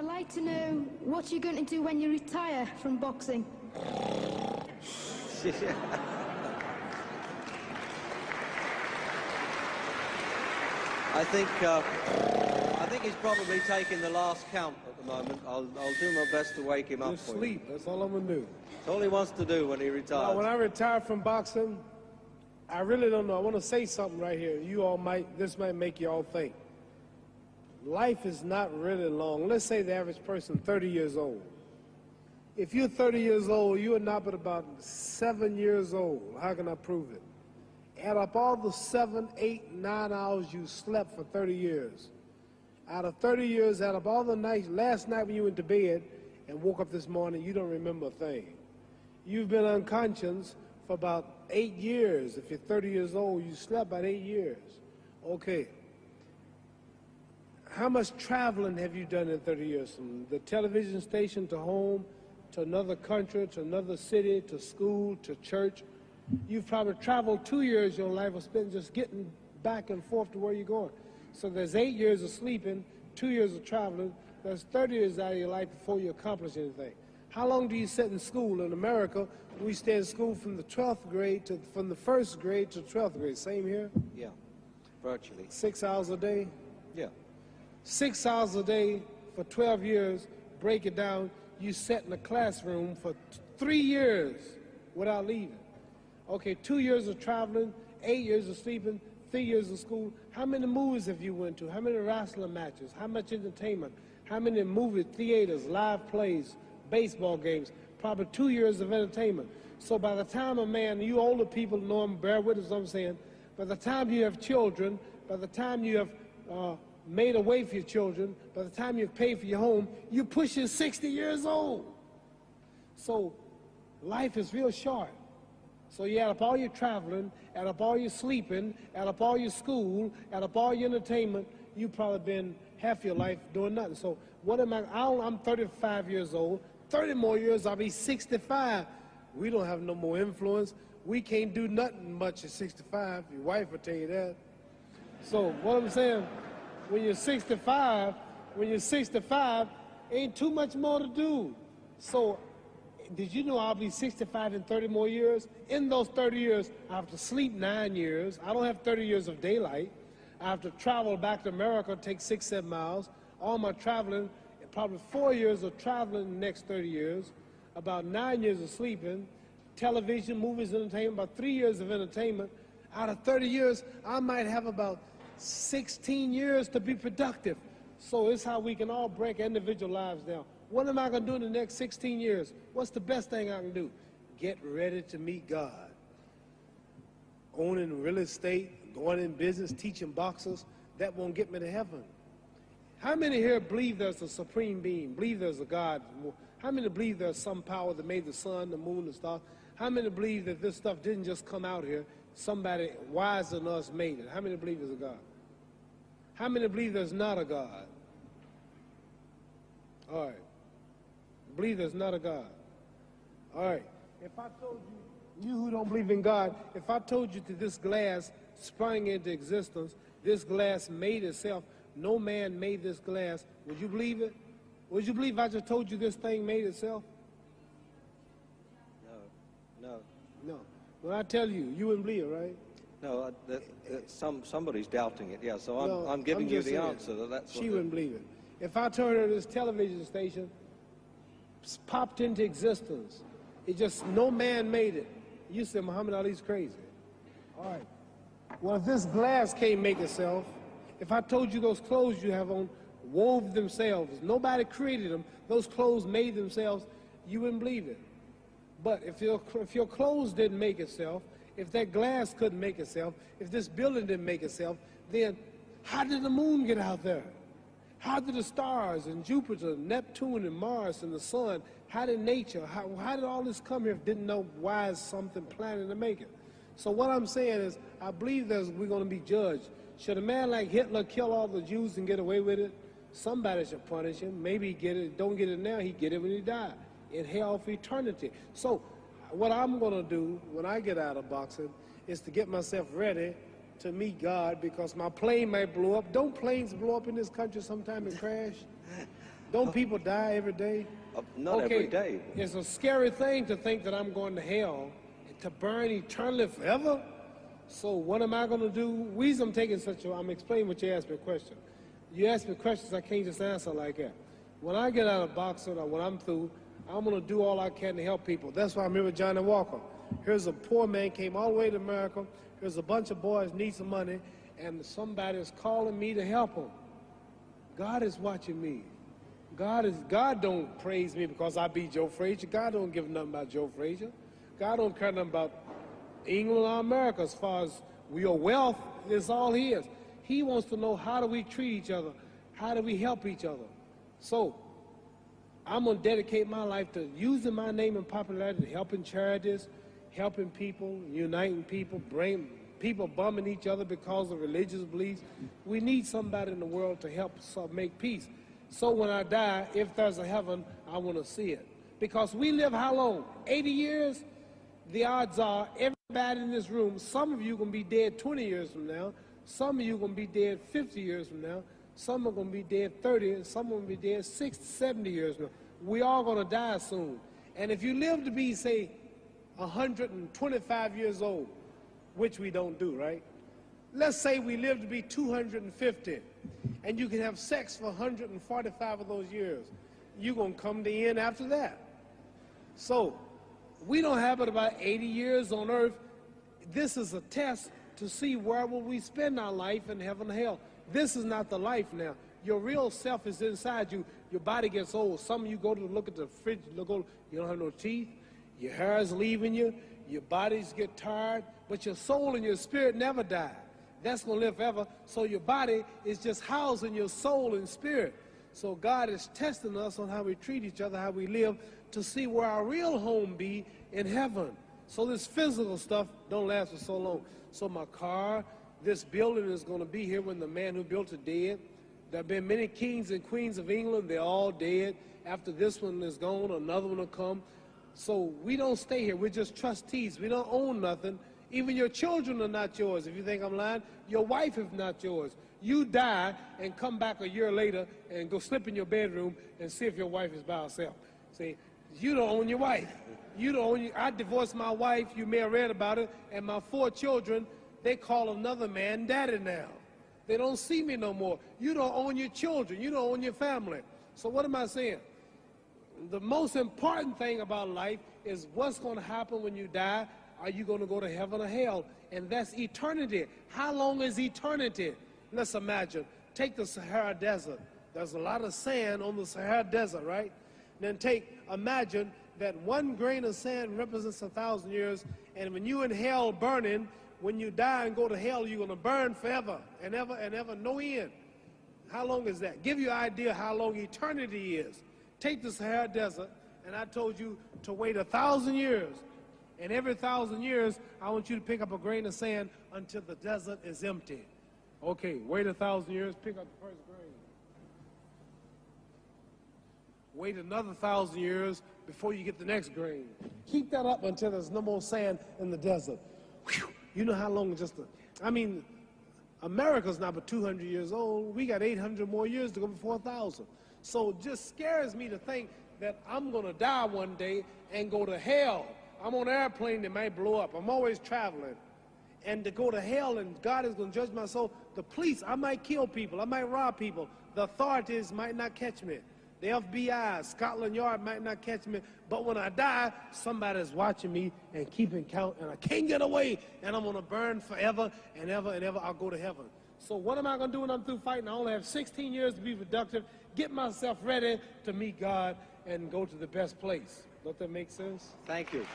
I'd like to know what you're going to do when you retire from boxing. I think he's probably taking the last count at the moment. I'll do my best to wake him up Just for sleep. you. That's all I'm going to do. That's all he wants to do when he retires. Now, when I retire from boxing, I really don't know. I want to say something right here. This might make you all think. Life is not really long. Let's say the average person, 30 years old. If you're 30 years old, you are not but about 7 years old. How can I prove it? Add up all the 7, 8, 9 hours you slept for 30 years. Out of 30 years, add up all the nights, last night when you went to bed and woke up this morning, you don't remember a thing. You've been unconscious for about 8 years. If you're 30 years old, you slept about 8 years. Okay. How much traveling have you done in 30 years? From the television station to home, to another country, to another city, to school, to church. You've probably traveled 2 years your life was spent just getting back and forth to where you're going. So there's 8 years of sleeping, 2 years of traveling. There's 30 years out of your life before you accomplish anything. How long do you sit in school? In America, we stay in school from the 12th grade from the 1st grade to 12th grade. Same here? Yeah, virtually. 6 hours a day? Yeah. 6 hours a day for 12 years, break it down, you sat in a classroom for 3 years without leaving. Okay, 2 years of traveling, 8 years of sleeping, 3 years of school. How many movies have you went to? How many wrestling matches? How much entertainment? How many movie theaters, live plays, baseball games? Probably 2 years of entertainment. So by the time a man, you older people know him, bear with us what I'm saying, by the time you have children, by the time you have made a way for your children, by the time you've paid for your home, you're pushing 60 years old. So life is real short. So you add up all your traveling, add up all your sleeping, add up all your school, add up all your entertainment, you've probably been half your life doing nothing. So what am I'm 35 years old, 30 more years, I'll be 65. We don't have no more influence. We can't do nothing much at 65. Your wife will tell you that. So what I'm saying, when you're 65, ain't too much more to do. So did you know I'll be 65 in 30 more years? In those 30 years, I have to sleep 9 years. I don't have 30 years of daylight. I have to travel back to America, take 6, 7 miles. All my traveling, probably 4 years of traveling in the next 30 years, about 9 years of sleeping, television, movies, entertainment, about 3 years of entertainment. Out of 30 years, I might have about 16 years to be productive. So it's how we can all break individual lives down. What am I going to do in the next 16 years? What's the best thing I can do? Get ready to meet God. Owning real estate, going in business, teaching boxers, that won't get me to heaven. How many here believe there's a supreme being, believe there's a God? How many believe there's some power that made the sun, the moon, the stars? How many believe that this stuff didn't just come out here? Somebody wiser than us made it. How many believe there's a God? How many believe there's not a God? All right. Believe there's not a God. All right. If I told you, you who don't believe in God, if I told you that this glass sprang into existence, this glass made itself, no man made this glass, would you believe it? Would you believe I just told you this thing made itself? No. When I tell you, you wouldn't believe it, right? No, somebody's doubting it, yeah, so I'm giving you the answer. That's she wouldn't believe it. If I told her this television station popped into existence, it just, no man made it, you said Muhammad Ali's crazy. All right. Well, if this glass can't make itself, if I told you those clothes you have on wove themselves, nobody created them, those clothes made themselves, you wouldn't believe it. But if your clothes didn't make itself, if that glass couldn't make itself, if this building didn't make itself, then how did the moon get out there? How did the stars and Jupiter, Neptune and Mars and the sun, how did nature, how did all this come here if didn't know why is something planning to make it? So what I'm saying is, I believe we're going to be judged. Should a man like Hitler kill all the Jews and get away with it? Somebody should punish him. Maybe he get it, don't get it now, he get it when he died. In hell for eternity. So what I'm going to do when I get out of boxing is to get myself ready to meet God, because my plane might blow up. Don't planes blow up in this country sometime and crash? Don't people die every day? Not every day. It's a scary thing to think that I'm going to hell, to burn eternally forever. So what am I going to do? The reason I'm taking I'm explaining what you asked me a question. You ask me questions I can't just answer like that. When I get out of boxing or when I'm through, I'm going to do all I can to help people. That's why I'm here with Johnny Walker. Here's a poor man, came all the way to America. Here's a bunch of boys need some money, and somebody is calling me to help them. God is watching me. God don't praise me because I beat Joe Frazier. God don't give nothing about Joe Frazier. God don't care nothing about England or America as far as your wealth is all his. He wants to know, how do we treat each other? How do we help each other? So I'm going to dedicate my life to using my name and popularity, helping charities, helping people, uniting people, bring people bumming each other because of religious beliefs. We need somebody in the world to help us make peace. So when I die, if there's a heaven, I want to see it. Because we live how long? 80 years? The odds are everybody in this room, some of you are going to be dead 20 years from now, some of you are going to be dead 50 years from now, some are going to be dead 30, and some are going to be dead 60, 70 years from now. We all going to die soon. And if you live to be, say, 125 years old, which we don't do, right? Let's say we live to be 250, and you can have sex for 145 of those years. You're going to come to the end after that. So we don't have but about 80 years on earth. This is a test to see where will we spend our life in heaven or hell. This is not the life now. Your real self is inside you. Your body gets old. Some of you go to look at the fridge, you don't have no teeth. Your hair is leaving you. Your bodies get tired. But your soul and your spirit never die. That's going to live forever. So your body is just housing your soul and spirit. So God is testing us on how we treat each other, how we live, to see where our real home be in heaven. So this physical stuff don't last for so long. So my car, this building is going to be here when the man who built it dead. There have been many kings and queens of England. They're all dead. After this one is gone, another one will come. So we don't stay here. We're just trustees. We don't own nothing. Even your children are not yours. If you think I'm lying, your wife is not yours. You die and come back a year later and go slip in your bedroom and see if your wife is by herself. See, you don't own your wife. You don't own I divorced my wife. You may have read about it. And my 4 children, they call another man daddy now. They don't see me no more. You don't own your children. You don't own your family. So what am I saying? The most important thing about life is what's going to happen when you die. Are you going to go to heaven or hell? And that's eternity. How long is eternity? Let's imagine. Take the Sahara Desert. There's a lot of sand on the Sahara Desert, right? Then imagine that 1 grain of sand represents 1,000 years, and when you're in hell burning, when you die and go to hell, you're going to burn forever and ever, no end. How long is that? Give you an idea how long eternity is. Take the Sahara Desert, and I told you to wait 1,000 years. And every 1,000 years, I want you to pick up a grain of sand until the desert is empty. Okay, wait 1,000 years, pick up the first grain. Wait another 1,000 years before you get the next grain. Keep that up until there's no more sand in the desert. Whew. You know how long America's not but 200 years old. We got 800 more years to go before 1,000. So it just scares me to think that I'm going to die one day and go to hell. I'm on an airplane that might blow up. I'm always traveling. And to go to hell and God is going to judge my soul. The police, I might kill people. I might rob people. The authorities might not catch me. The FBI, Scotland Yard might not catch me. But when I die, somebody's watching me and keeping count. And I can't get away. And I'm going to burn forever and ever and ever. I'll go to heaven. So what am I going to do when I'm through fighting? I only have 16 years to be productive. Get myself ready to meet God and go to the best place. Don't that make sense? Thank you.